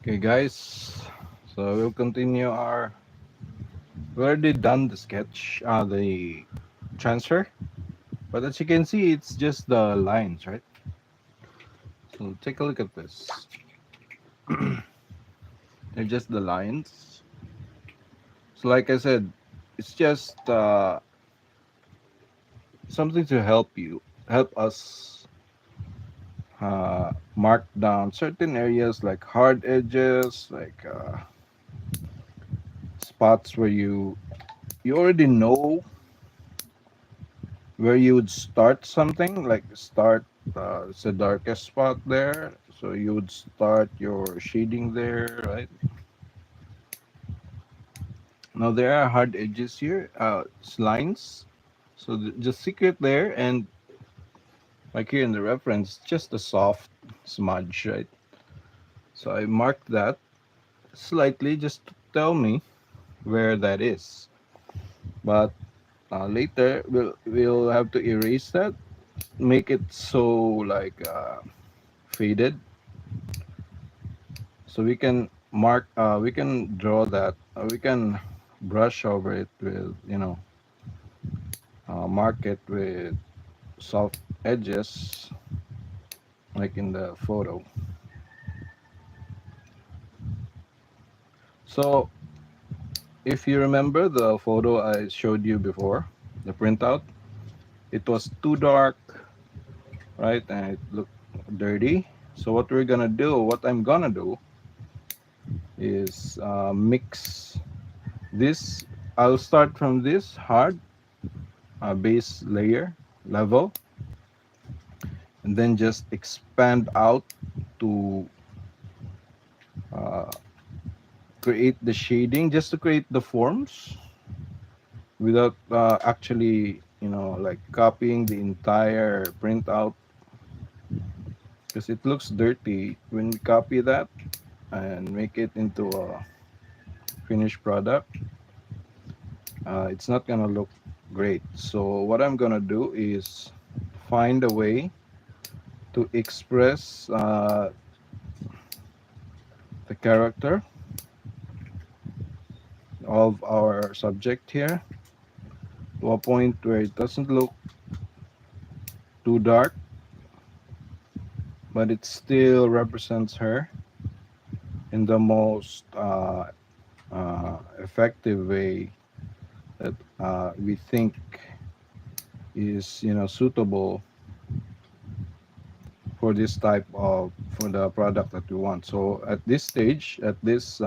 Okay, guys. So we'll continue our. We already done the sketch, the transfer. But as you can see, it's just the lines, right? So take a look at this. They're just the lines. So like I said, it's just something to help us mark down certain areas like hard edges, like spots where you already know where you would start something, like start it's the darkest spot there, so you would start your shading there, right? Now there are hard edges here, it's lines. So the secret there, and like here in the reference, just a soft smudge, right? So I marked that slightly just to tell me where that is. But later we'll have to erase that, make it so like faded, so we can we can draw that, we can brush over it with, mark it with soft edges like in the photo. So if you remember the photo I showed you before, the printout, it was too dark, right? And it looked dirty. So what I'm gonna do is mix this. I'll start from this hard base layer level, and then just expand out to uh, create the shading, just to create the forms without actually, like copying the entire printout, because it looks dirty when we copy that and make it into a finished product. It's not gonna look great. So what I'm gonna do is find a way to express the character of our subject here to a point where it doesn't look too dark, but it still represents her in the most effective way that we think is, suitable for this type of for the product that we want. So at this stage, at this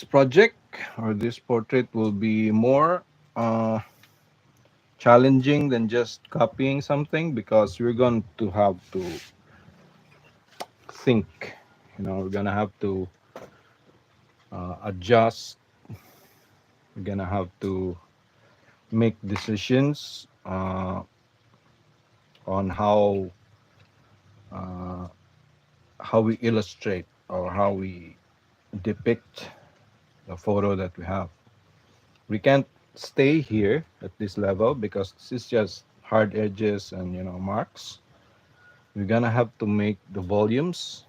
project, or this portrait, will be more uh, challenging than just copying something, because we're going to have to think. We're gonna have to adjust. We're gonna have to make decisions on uh, how we illustrate, or how we depict the photo that we have. We can't stay here at this level because this is just hard edges and, marks. We're gonna have to make the volumes,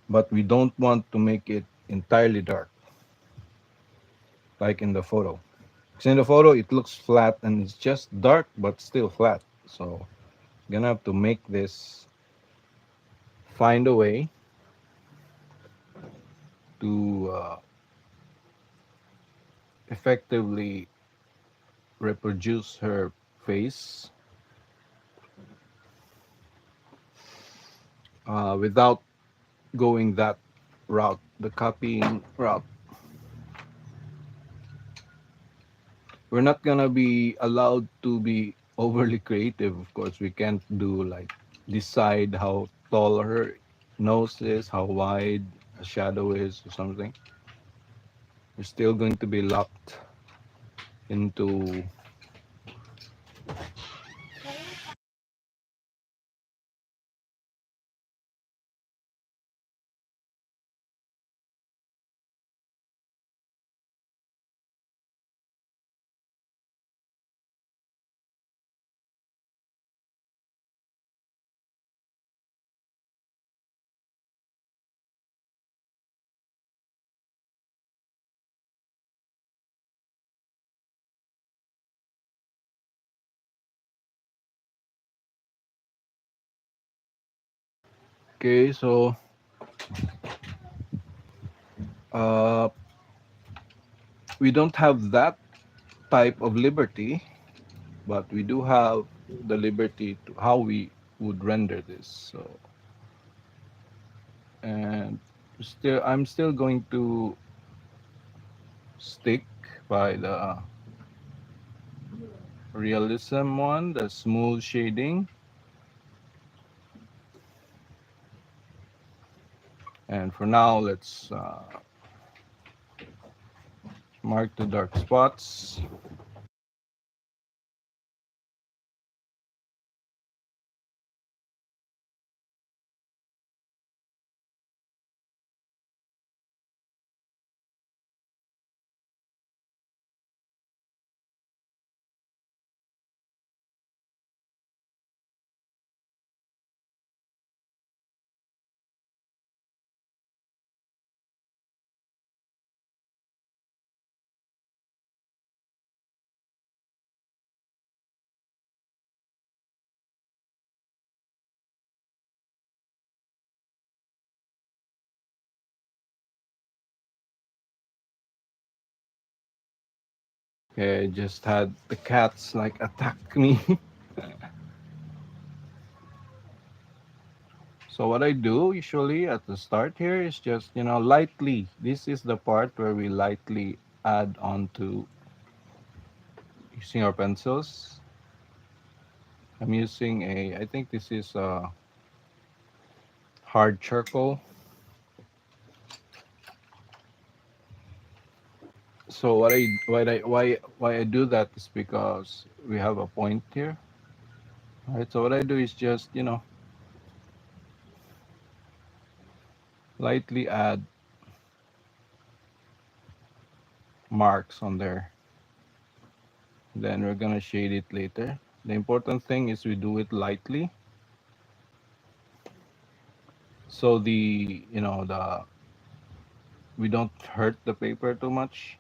but we don't want to make it entirely dark like in the photo. Because in the photo it looks flat and it's just dark but still flat. So gonna have to make this, find a way to effectively reproduce her face without going that route, the copying route. We're not gonna be allowed to be overly creative. Of course, we can't do like decide how tall her nose is, how wide a shadow is, or something. We're still going to be locked into Okay, so uh, we don't have that type of liberty, but we do have the liberty to how we would render this. So, and still, I'm still going to stick by the realism one, the smooth shading. And for now, let's mark the dark spots. Okay, I just had the cats like attack me. So what I do usually at the start here is just, lightly. This is the part where we lightly add on to using our pencils. I'm using I think this is hard charcoal. So why I do that is because we have a point here. Right. So what I do is just, lightly add marks on there. Then we're gonna shade it later. The important thing is we do it lightly. So the we don't hurt the paper too much.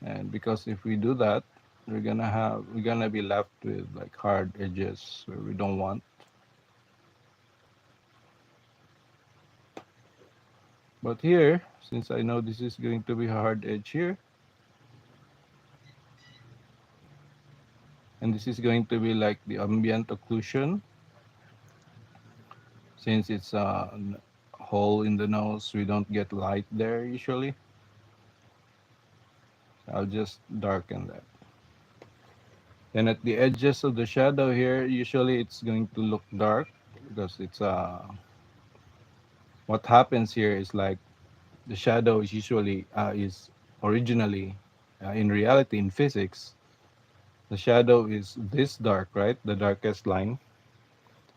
And because if we do that, we're gonna be left with like hard edges where we don't want. But here, since I know this is going to be a hard edge here, and this is going to be like the ambient occlusion, since it's a hole in the nose, we don't get light there usually. I'll just darken that. Then at the edges of the shadow here, usually it's going to look dark because it's what happens here is like the shadow is usually is originally in reality in physics the shadow is this dark, right, the darkest line,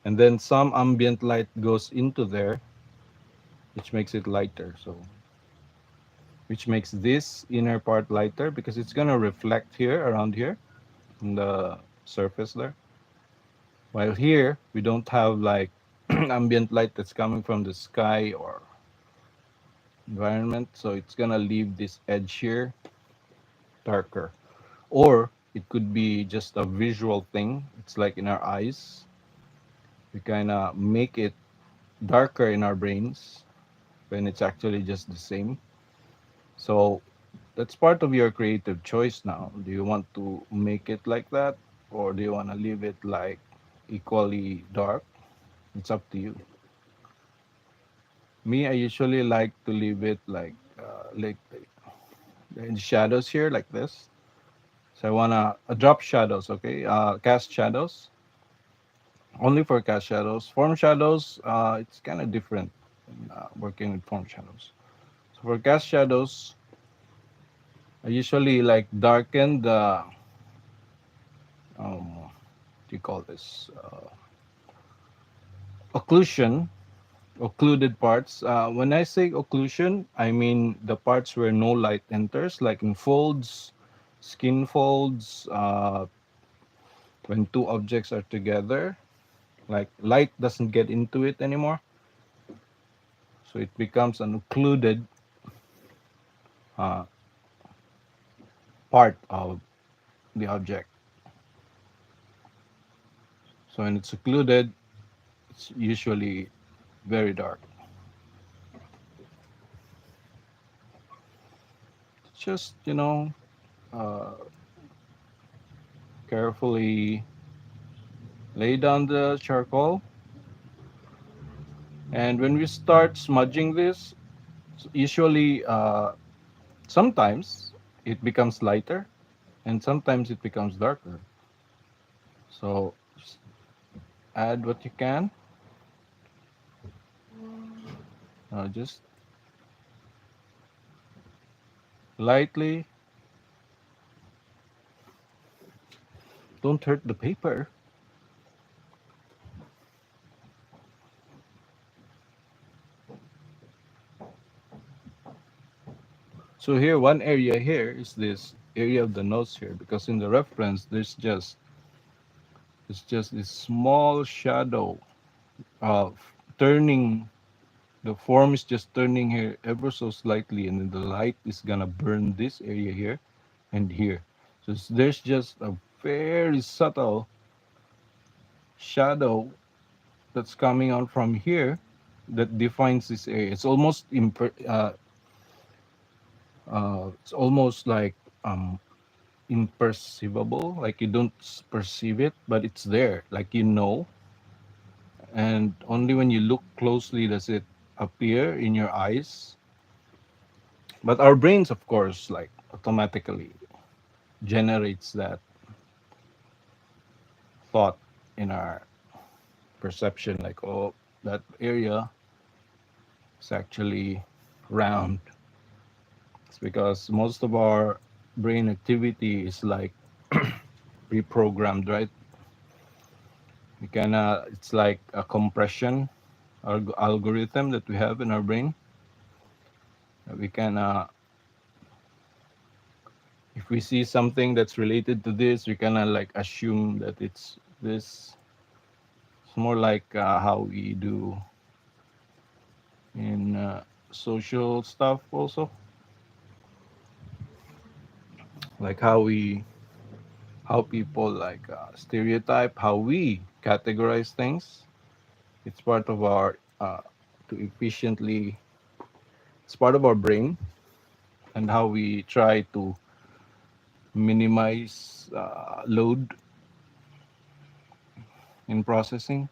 and then some ambient light goes into there which makes it lighter, so which makes this inner part lighter because it's going to reflect here around here in the surface there, while here we don't have like ambient light that's coming from the sky or environment, so it's going to leave this edge here darker. Or it could be just a visual thing. It's like in our eyes. We kind of make it darker in our brains when it's actually just the same. So that's part of your creative choice now. Do you want to make it like that? Or do you want to leave it like equally dark? It's up to you. Me, I usually like to leave it like in shadows here like this. So I want to drop shadows, okay? Cast shadows. Only for cast shadows. Form shadows, it's kind of different working with form shadows. So for cast shadows, I usually like darken the what do you call this occlusion, occluded parts. When I say occlusion, I mean the parts where no light enters, like in folds, skin folds, when two objects are together, like light doesn't get into it anymore, so it becomes an occluded uh, part of the object. So when it's occluded, it's usually very dark. Just, uh, carefully lay down the charcoal. And when we start smudging this, usually, sometimes it becomes lighter and sometimes it becomes darker. So just add what you can. Just lightly. Don't hurt the paper. So here, one area here is this area of the nose here, because in the reference it's just this small shadow of turning. The form is just turning here ever so slightly, and then the light is gonna burn this area here and here. So there's just a very subtle shadow that's coming out from here that defines this area. It's almost like imperceivable, like you don't perceive it, but it's there, like and only when you look closely does it appear in your eyes. But our brains, of course, like automatically generates that thought in our perception, like, oh, that area is actually round. It's because most of our brain activity is like pre-programmed, right? It's like a compression algorithm that we have in our brain. We can, if we see something that's related to this, we kind of like assume that it's this. It's more like how we do in social stuff also, like how people like stereotype, how we categorize things. It's part of our to efficiently. It's part of our brain and how we try to minimize load in processing.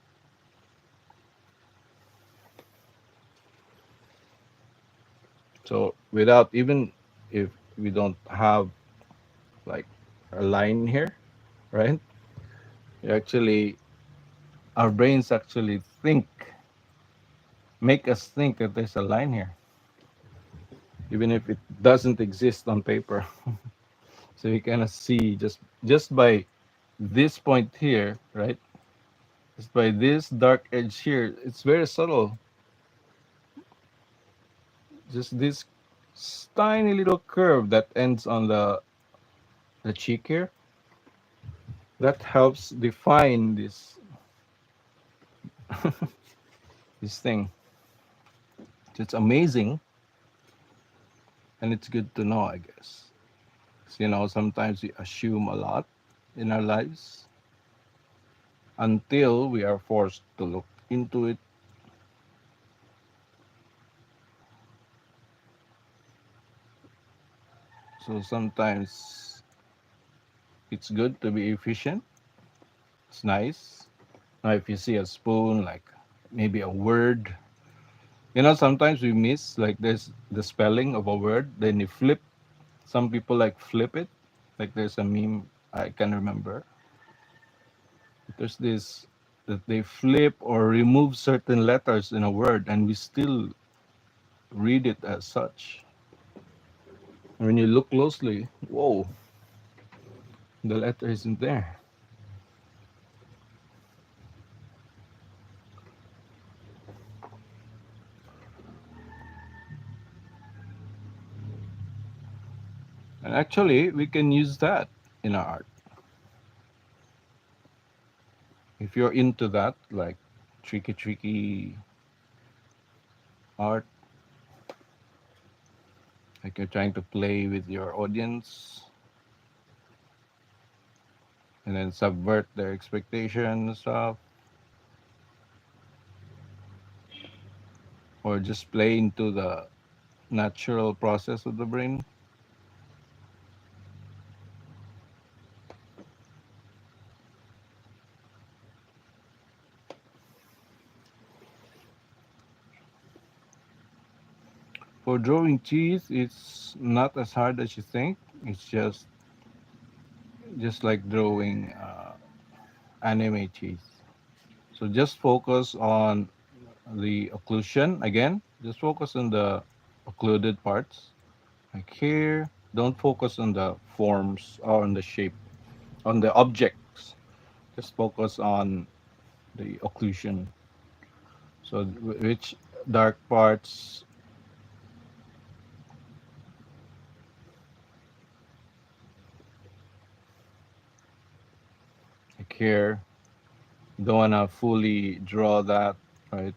So without, even if we don't have like a line here, right? We actually, our brains actually make us think that there's a line here, even if it doesn't exist on paper. So you kind of see just by this point here, right? Just by this dark edge here, it's very subtle. Just this tiny little curve that ends on the cheek here, that helps define this thing. It's amazing, and it's good to know, I guess. 'Cause, sometimes we assume a lot in our lives until we are forced to look into it. So sometimes it's good to be efficient. It's nice. Now, if you see a spoon, like maybe a word, sometimes we miss, like there's the spelling of a word, then you flip. Some people like flip it. Like there's a meme I can remember. There's this that they flip or remove certain letters in a word, and we still read it as such. And when you look closely, whoa, the letter isn't there. And actually, we can use that in our art. If you're into that, like tricky art, like you're trying to play with your audience and then subvert their expectations and stuff, or just play into the natural process of the brain. For drawing cheese, it's not as hard as you think. It's just like drawing anime cheese. So just focus on the occlusion again. Just focus on the occluded parts, like here. Don't focus on the forms or on the shape, on the objects. Just focus on the occlusion. So which dark parts, like here, don't wanna fully draw that, right?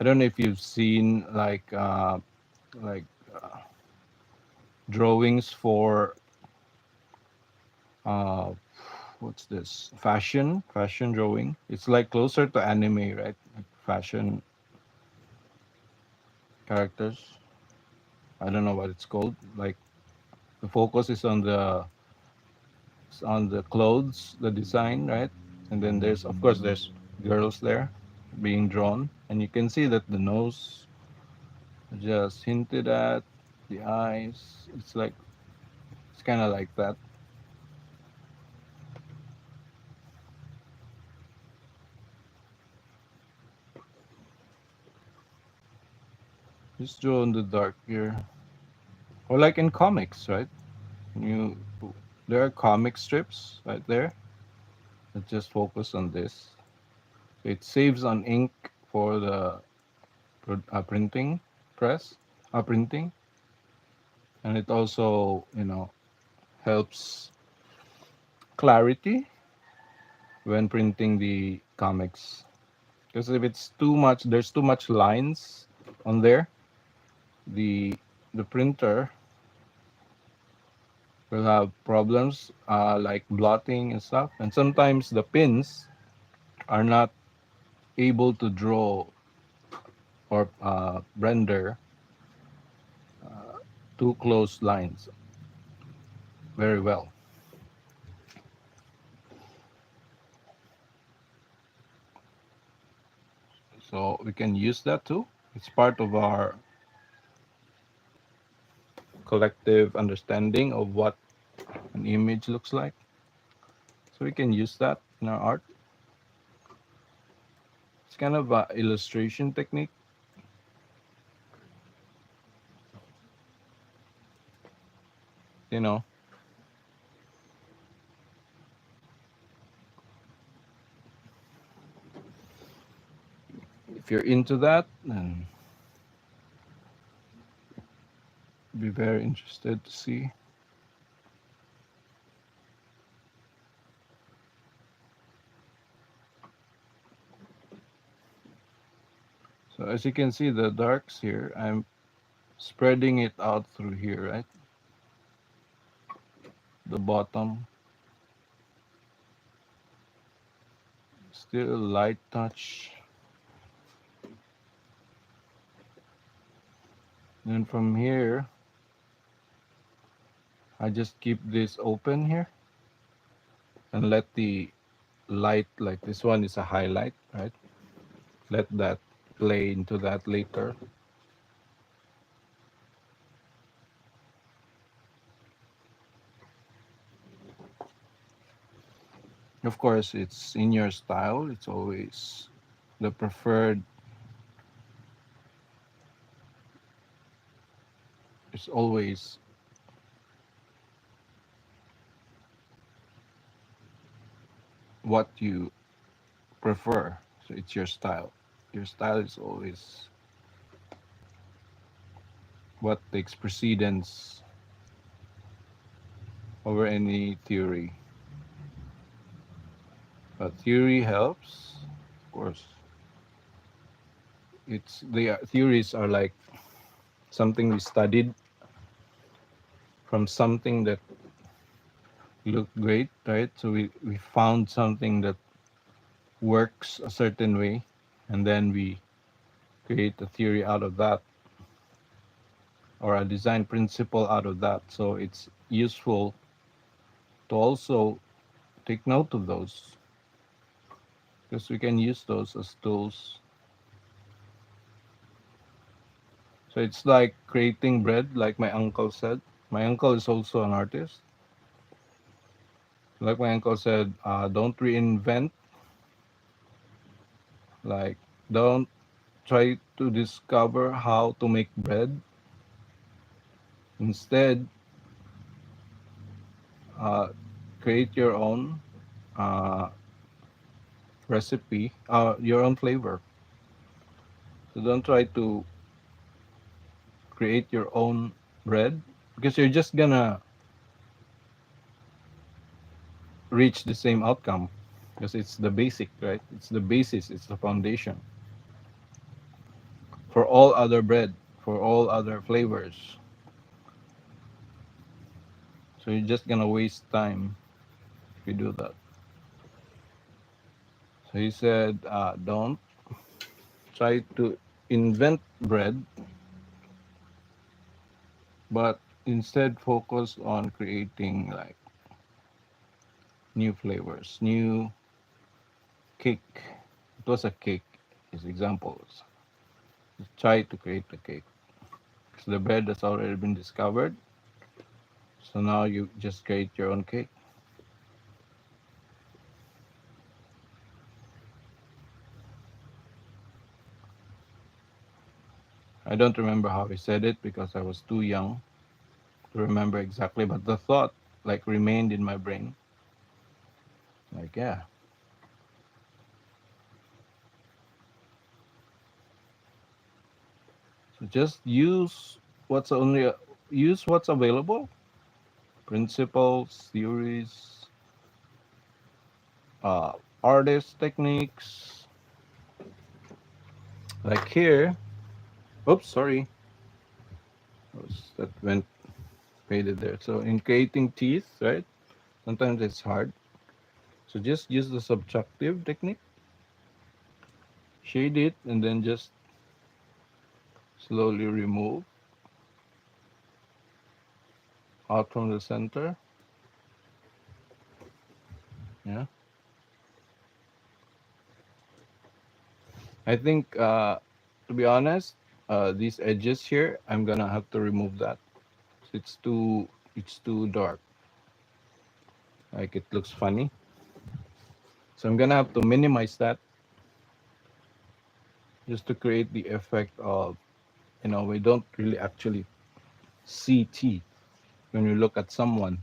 I don't know if you've seen like drawings for uh what's this, fashion drawing. It's like closer to anime, right? Like fashion characters. I don't know what it's called. Like the focus is on the clothes, the design, right? And then there's, of course, there's girls there being drawn, and you can see that the nose just hinted at, the eyes. It's like it's kind of like that. Just draw in the dark here, or like in comics, right? You there are comic strips right there that just focus on this. It saves on ink for the printing press, printing, and it also helps clarity when printing the comics. Because if it's too much, there's too much lines on there. The the printer will have problems like blotting and stuff. And sometimes the pins are not able to draw or render too close lines very well. So we can use that too. It's part of our collective understanding of what an image looks like. So we can use that in our art. It's kind of a illustration technique. You know, if you're into that, then be very interested to see. So as you can see, the darks here, I'm spreading it out through here, right? The bottom, still light touch. Then from here, I just keep this open here and let the light, like this one is a highlight, right? Let that play into that later. Of course, it's in your style. It's always the preferred. It's always what you prefer. So it's your style. Your style is always what takes precedence over any theory. But theory helps, of course. It's the theories are like something we studied from something that looked great, right? So we found something that works a certain way, and then we create a theory out of that, or a design principle out of that. So it's useful to also take note of those, because we can use those as tools. So it's like creating bread, like my uncle said. My uncle is also an artist. Like my uncle said, don't reinvent, like, don't try to discover how to make bread. Instead, uh, create your own uh, recipe, your own flavor. So don't try to create your own bread, because you're just gonna reach the same outcome, because it's the basic, right? It's the basis, it's the foundation for all other bread, for all other flavors. So you're just gonna waste time if you do that. So he said, don't try to invent bread, but instead focus on creating like new flavors, new cake. It was a cake, his examples. Try to create the cake. So the bread has already been discovered. So now you just create your own cake. I don't remember how he said it because I was too young to remember exactly, but the thought like remained in my brain. Like, yeah. So just use what's available, principles, theories, uh, artist techniques. Like here, oops, sorry, that went faded there. So in creating teeth, right? Sometimes it's hard. So just use the subtractive technique, shade it, and then just slowly remove out from the center. Yeah, I think to be honest, these edges here, I'm gonna have to remove that. It's too dark. Like it looks funny. So I'm gonna have to minimize that just to create the effect of, we don't really actually see teeth when we look at someone.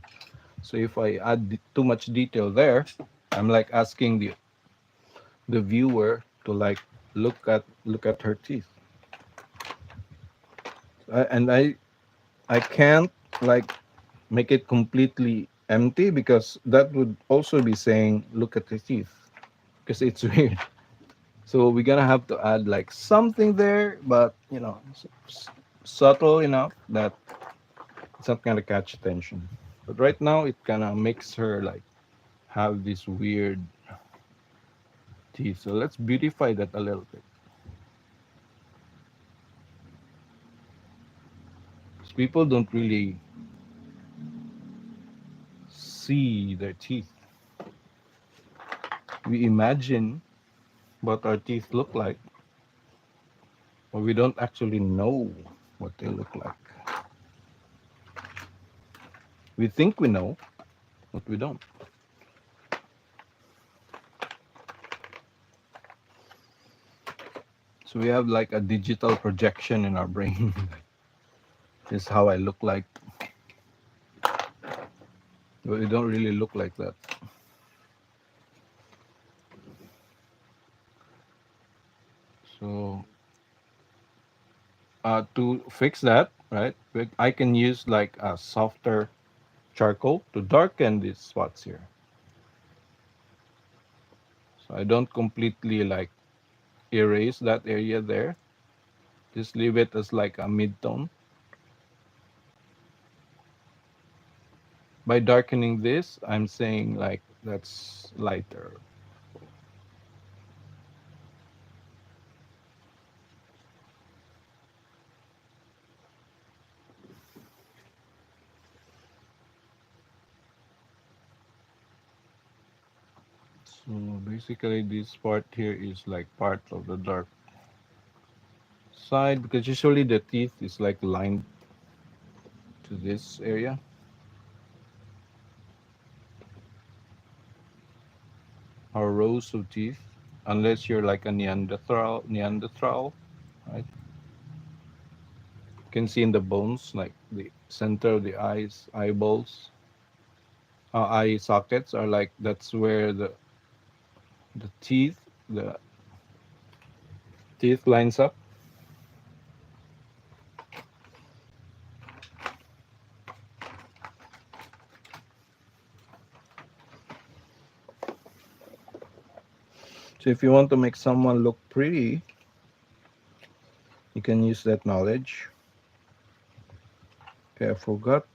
So if I add too much detail there, I'm like asking the viewer to like look at her teeth. And I can't like make it completely empty, because that would also be saying look at the teeth, because it's weird. So we're gonna have to add like something there, but subtle enough that it's not gonna catch attention. But right now, it kind of makes her like have this weird teeth. So let's beautify that a little bit. 'Cause people don't really see their teeth. We imagine what our teeth look like, but we don't actually know what they look like. We think we know, but we don't. So we have like a digital projection in our brain. This is how I look like, but we don't really look like that. So to fix that, right, I can use like a softer charcoal to darken these spots here. So I don't completely like erase that area there. Just leave it as like a mid-tone. By darkening this, I'm saying like that's lighter. So basically this part here is like part of the dark side because usually the teeth is like lined to this area. Our rows of teeth, unless you're like a Neanderthal, right? You can see in the bones, like the center of the eyes, eyeballs, eye sockets are like that's where the teeth lines up. So if you want to make someone look pretty, you can use that knowledge. Okay, I forgot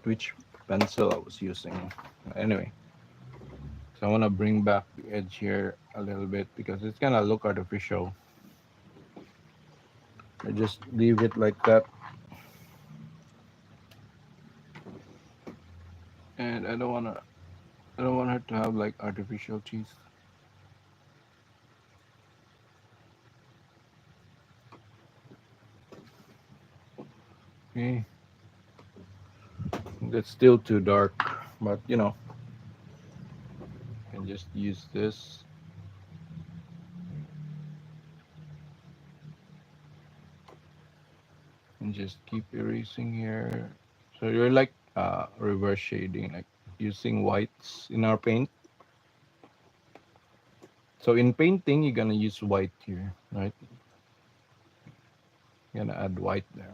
which pencil I was using. Anyway, so I want to bring back the edge here a little bit because it's gonna look artificial. I just leave it like that, and I don't want her to have like artificial teeth. Okay, that's still too dark, but I can just use this and just keep erasing here. So you're like reverse shading, like using whites in our paint. So in painting, you're gonna use white here, right? You're gonna add white there.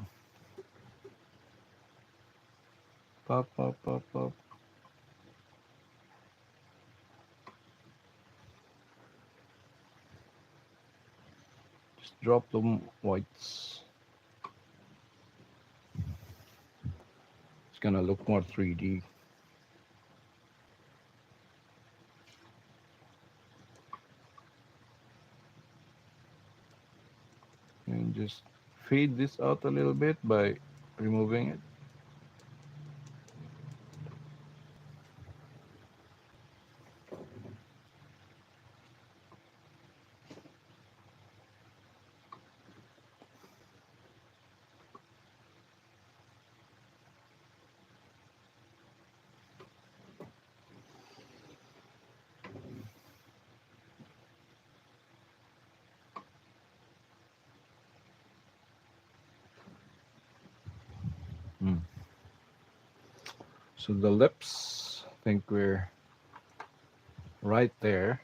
Pop, pop, pop, pop. Just drop the whites. It's gonna look more 3D. And just fade this out a little bit by removing it. Mm. So the lips, I think we're right there.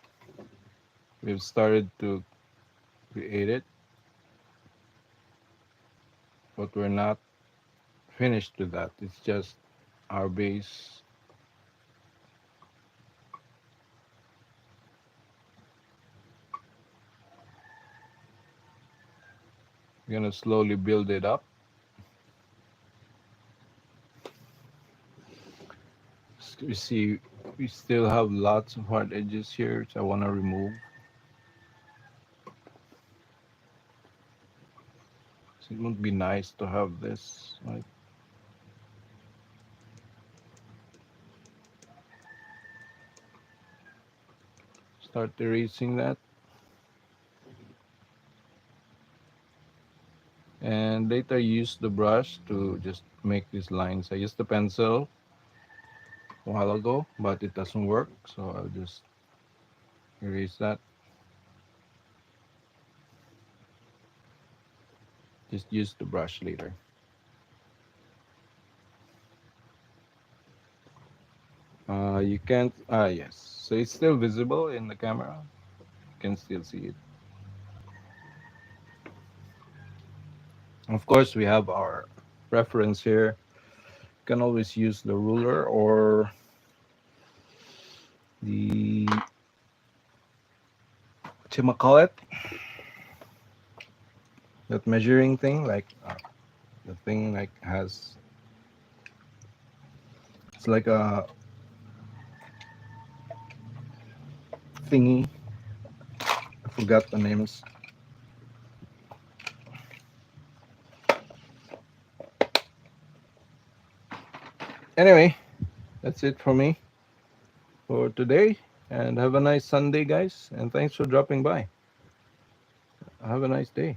We've started to create it, but we're not finished with that. It's just our base. We're gonna slowly build it up. You see, we still have lots of hard edges here, which I want to remove. So it would be nice to have this, like start erasing that. And later use the brush to just make these lines. I used the pencil a while ago, but it doesn't work, so I'll just erase that. Just use the brush later. You can't, yes. So it's still visible in the camera. You can still see it. Of course, we have our reference here. You can always use the ruler or the, what you call it? That measuring thing, like the thing like has It's like a thingy. I forgot the names. Anyway, that's it for me for today. And have a nice Sunday, guys. And thanks for dropping by. Have a nice day.